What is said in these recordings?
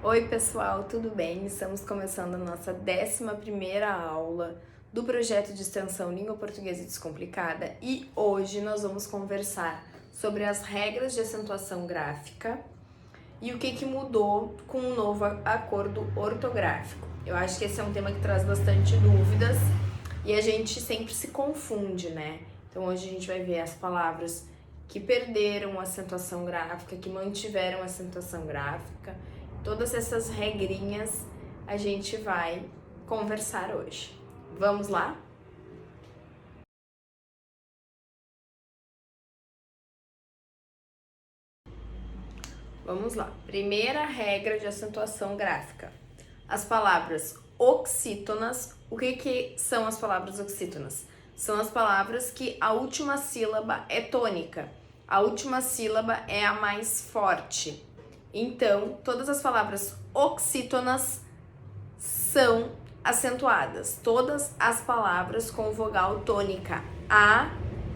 Oi pessoal, tudo bem? Estamos começando a nossa 11ª aula do projeto de extensão Língua Portuguesa Descomplicada e hoje nós vamos conversar sobre as regras de acentuação gráfica e o que mudou com o novo acordo ortográfico. Eu acho que esse é um tema que traz bastante dúvidas e a gente sempre se confunde, né? Então hoje a gente vai ver as palavras que perderam a acentuação gráfica, que mantiveram a acentuação gráfica. Todas essas regrinhas a gente vai conversar hoje. Vamos lá? Vamos lá. Primeira regra de acentuação gráfica. As palavras oxítonas. O que são as palavras oxítonas? São as palavras que a última sílaba é tônica. A última sílaba é a mais forte. Então, todas as palavras oxítonas são acentuadas. Todas as palavras com vogal tônica A,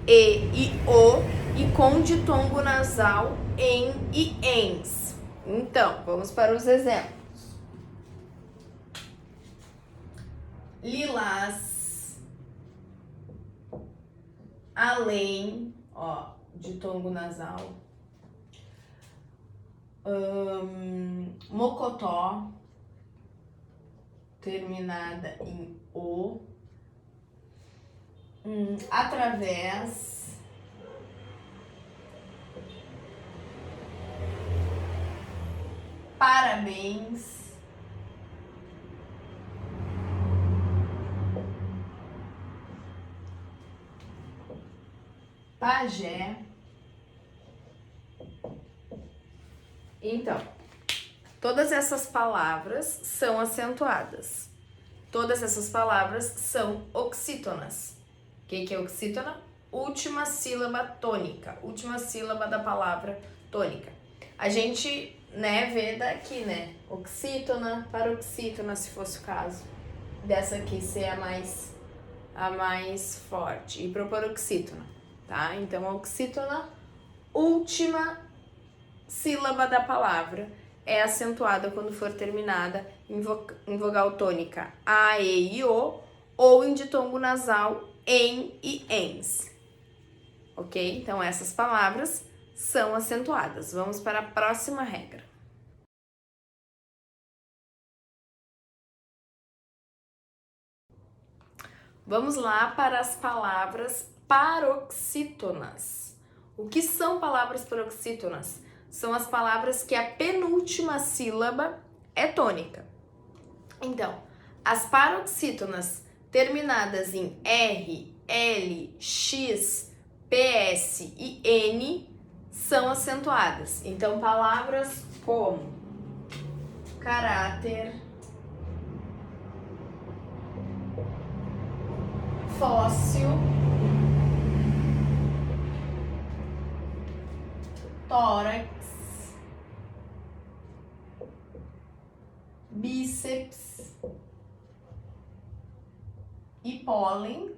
E e O e com ditongo nasal em e ens. Então, vamos para os exemplos. Lilás, além, ó, ditongo nasal. Mocotó, terminada em O. Através. Parabéns. Pajé. Então, todas essas palavras são acentuadas. Todas essas palavras são oxítonas. O que é oxítona? Última sílaba tônica. Última sílaba da palavra tônica. A gente, vê daqui, oxítona, paroxítona, se fosse o caso. Dessa aqui ser a mais forte. E paroxítona, tá? Então, a oxítona, última sílaba da palavra é acentuada quando for terminada em vogal tônica A, E e O ou em ditongo nasal em e ens. Ok? Então, essas palavras são acentuadas. Vamos para a próxima regra. Vamos lá para as palavras paroxítonas. O que são palavras paroxítonas? São as palavras que a penúltima sílaba é tônica. Então, as paroxítonas terminadas em R, L, X, PS e N são acentuadas. Então, palavras como caráter, fóssil, tórax, bíceps e pólen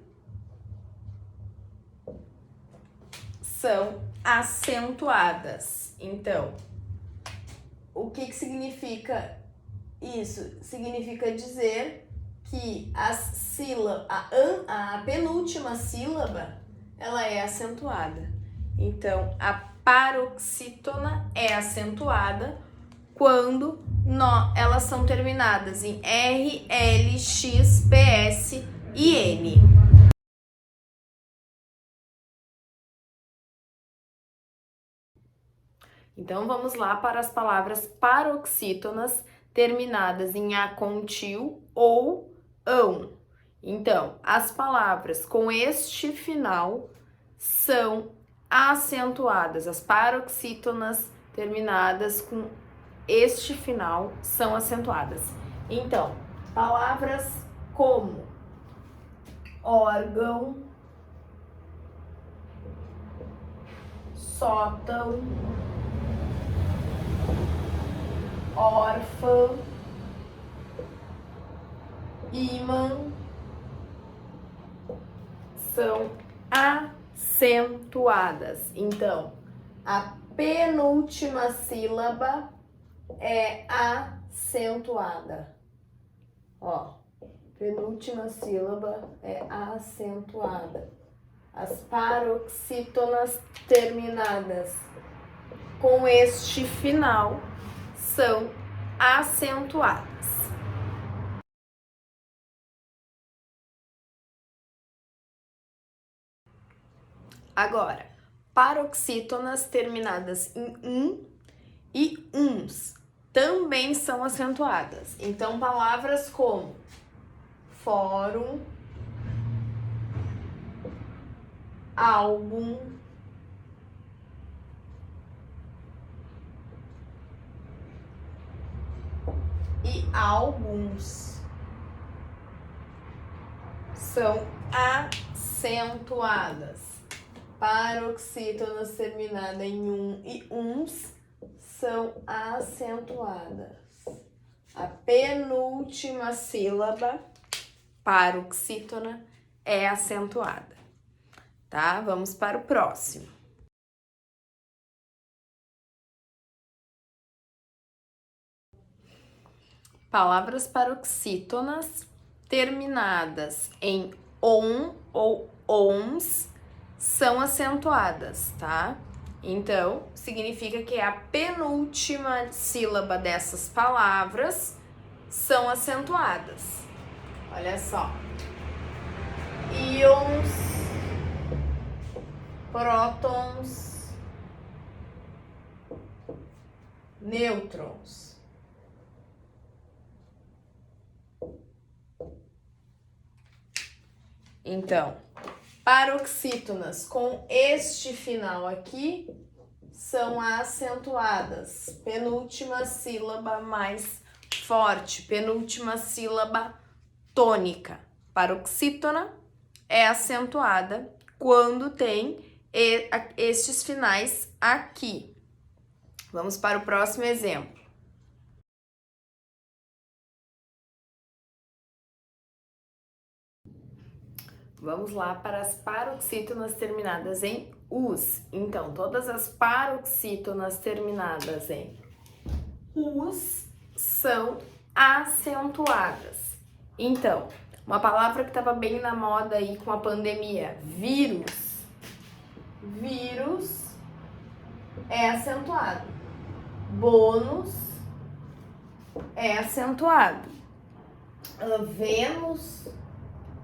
são acentuadas. Então, o que significa isso? Significa dizer que a penúltima sílaba ela é acentuada. Então, a paroxítona é acentuada quando elas são terminadas em R, L, X, PS e N. Então, vamos lá para as palavras paroxítonas terminadas em acontil ou ão. Então, as palavras com este final são acentuadas. As paroxítonas terminadas com este final são acentuadas. Então, palavras como órgão, sótão, órfã, ímã são acentuadas. Então, a penúltima sílaba é acentuada. Ó, penúltima sílaba é acentuada. As paroxítonas terminadas com este final são acentuadas. Agora, paroxítonas terminadas em e uns também são acentuadas. Então, palavras como fórum, álbum, e álbuns são acentuadas. Paroxítonas terminadas em e uns são acentuadas. A penúltima sílaba, paroxítona, é acentuada. Tá? Vamos para o próximo. Palavras paroxítonas terminadas em on ou ons são acentuadas, tá? Então, significa que a penúltima sílaba dessas palavras são acentuadas. Olha só. Íons, prótons, nêutrons. Então, paroxítonas com este final aqui são acentuadas. Penúltima sílaba mais forte, penúltima sílaba tônica. Paroxítona é acentuada quando tem estes finais aqui. Vamos para o próximo exemplo. Vamos lá para as paroxítonas terminadas em us. Então, todas as paroxítonas terminadas em us são acentuadas. Então, uma palavra que estava bem na moda aí com a pandemia, vírus. Vírus é acentuado. Bônus é acentuado. Vênus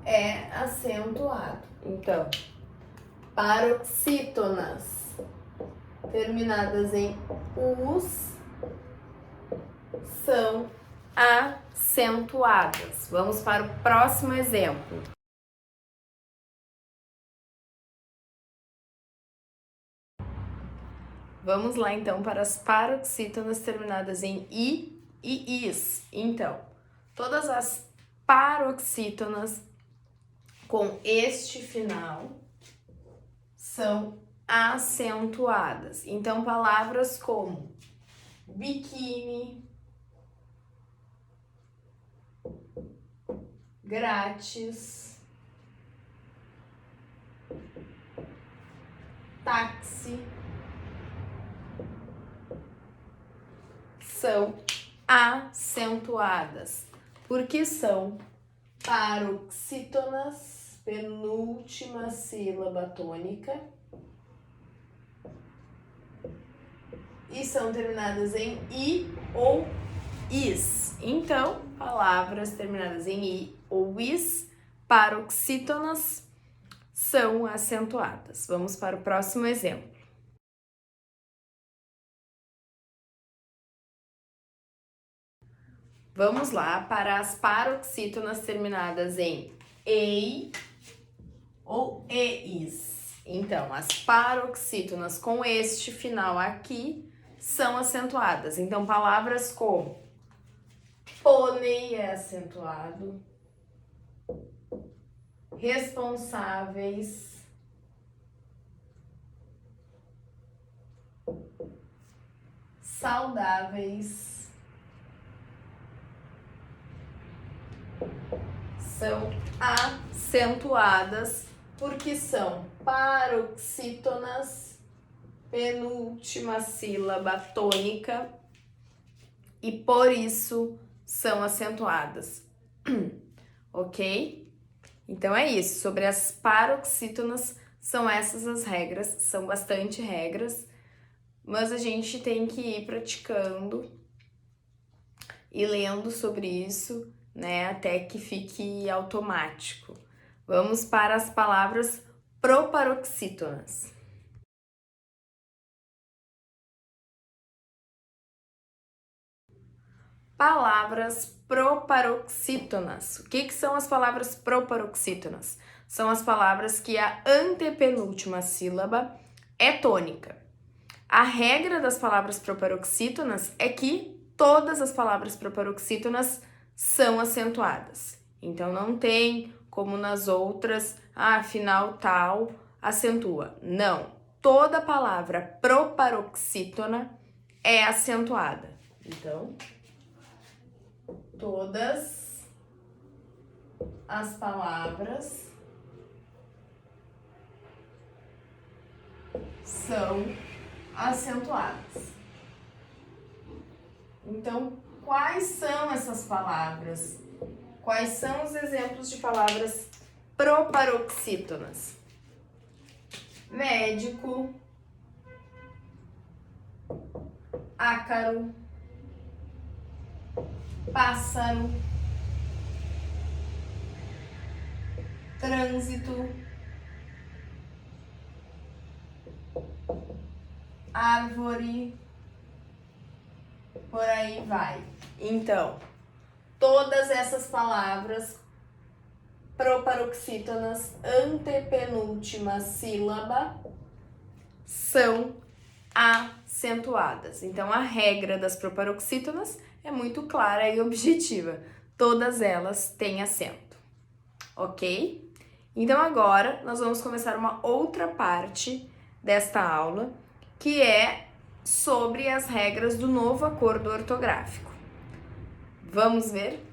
é acentuado. Então, paroxítonas terminadas em us são acentuadas. Vamos para o próximo exemplo. Vamos lá então para as paroxítonas terminadas em i e is. Então, todas as paroxítonas com este final são acentuadas. Então, palavras como biquíni, grátis, táxi são acentuadas, porque são paroxítonas, penúltima sílaba tônica, e são terminadas em i ou is. Então, palavras terminadas em i ou is, paroxítonas, são acentuadas. Vamos para o próximo exemplo. Vamos lá para as paroxítonas terminadas em ei ou eis. Então, as paroxítonas com este final aqui são acentuadas. Então, palavras como pônei é acentuado, responsáveis, saudáveis, são acentuadas porque são paroxítonas, penúltima sílaba tônica, e por isso são acentuadas. Ok? Então é isso. Sobre as paroxítonas, são essas as regras. São bastante regras, mas a gente tem que ir praticando e lendo sobre isso, né, até que fique automático. Vamos para as palavras proparoxítonas. Palavras proparoxítonas. O que são as palavras proparoxítonas? São as palavras que a antepenúltima sílaba é tônica. A regra das palavras proparoxítonas é que todas as palavras proparoxítonas são acentuadas. Então não tem como nas outras, final tal acentua. Não. Toda palavra proparoxítona é acentuada. Então, todas as palavras são acentuadas. Então, quais são essas palavras? Quais são os exemplos de palavras proparoxítonas? Médico, ácaro, pássaro, trânsito, árvore, por aí vai. Então, todas essas palavras proparoxítonas, antepenúltima sílaba, são acentuadas. Então, a regra das proparoxítonas é muito clara e objetiva. Todas elas têm acento, ok? Então, agora nós vamos começar uma outra parte desta aula, que é sobre as regras do novo acordo ortográfico. Vamos ver?